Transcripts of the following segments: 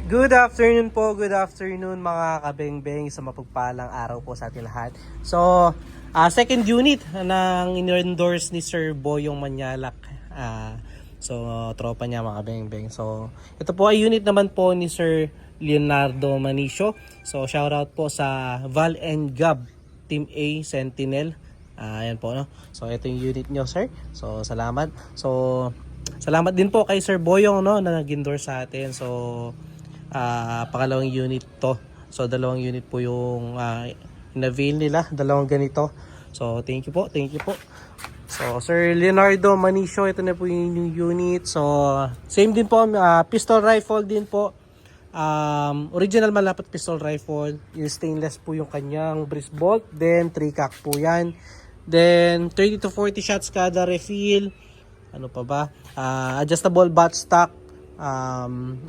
Good afternoon po, good afternoon mga kabengbeng, sa mapagpalang araw po sa ating lahat. So, second unit ng in-endorse ni Sir Boyong Manyalak. Tropa niya mga kabengbeng. So, ito po ay unit naman po ni Sir Leonardo Manicio. So, shoutout po sa Val and Gab, Team A, Sentinel. Ayan po, no? So, ito yung unit nyo, sir. So, salamat. So, salamat din po kay Sir Boyong, no, na nag-endorse sa atin. So, pangalawang unit to. So, dalawang unit po yung in-avail nila. Dalawang ganito. So, thank you po. Thank you po. So, Sir Leonardo Manicio, ito na po yung unit. So, same din po. Pistol rifle din po. Original malapat pistol rifle. Yung stainless po yung kanyang breech bolt. Then, 3-cock po yan. Then, 30 to 40 shots kada refill. Ano pa ba? Adjustable buttstock.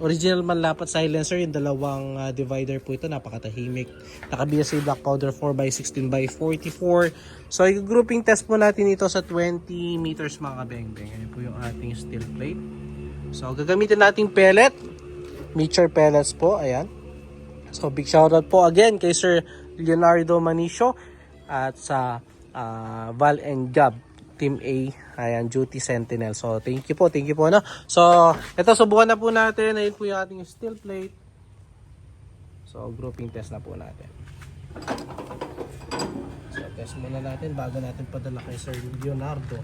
Original manlapat silencer, yung dalawang divider po ito, napakatahimik. Naka BSA black powder 4x16x44. So i-grouping test po natin ito sa 20 meters mga kabengbeng. Ayan po yung ating steel plate. So gagamitin nating pellet, Meacher pellets po. Ayan. So big shoutout po again kay Sir Leonardo Manicio at sa Val and Gab Team A, ayan, Duty Sentinel. So, thank you po, no? So, ito, subukan na po natin. Ayun po yung ating steel plate. So, grouping test na po natin. So, test muna natin bago natin padala kay Sir Leonardo.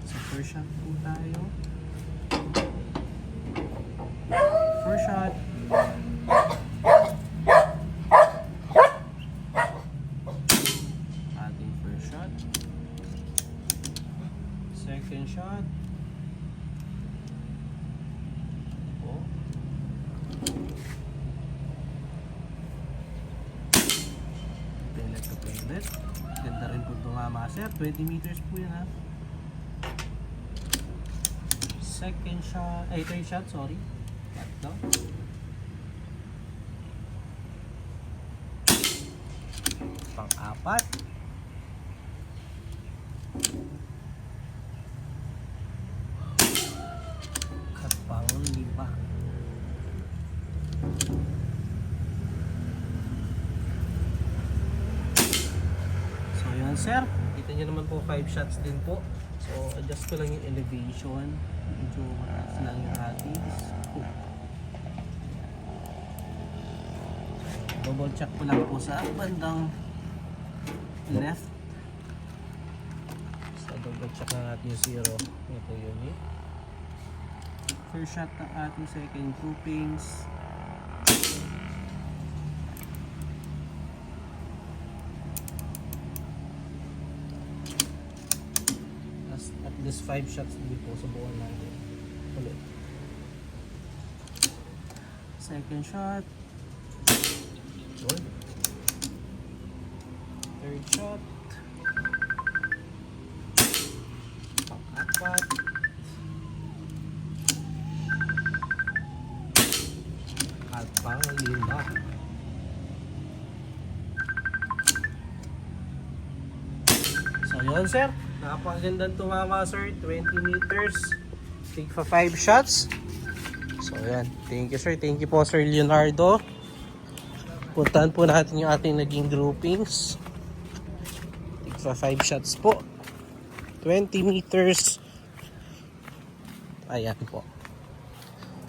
So, first shot po tayo. First shot. Second shot. Oh. Pellet to pellet. Ganda rin po tumama, sir. 20 meters po yan, ha. Second shot. Ay, third shot, sorry. Tatlo. Pang-apat. Pang-lima. So yun, sir, kita nyo naman po 5 shots din po. So adjust ko lang yung elevation, medyo mataas lang yung atis. Double check ko lang po sa bandang left. So double check na natin yung zero. Ito yun eh. First shot ng ating second groupings. At least 5 shots dito. Subukan natin ulit. Second shot. Good. Third shot. Pang-apat. At pang-lima. So yun, sir, napakagandang tumama, sir. 20 meters, take pa 5 shots. So yan, thank you, sir. Thank you po, Sir Leonardo. Puntahan po natin yung ating naging groupings. Take pa 5 shots po, 20 meters. Ayan po.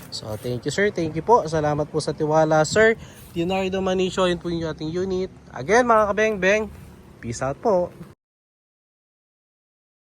So, thank you, sir. Thank you po. Salamat po sa tiwala, Sir Leonardo Manicio. Yun po yung ating unit. Again, mga kabengbeng, peace out po.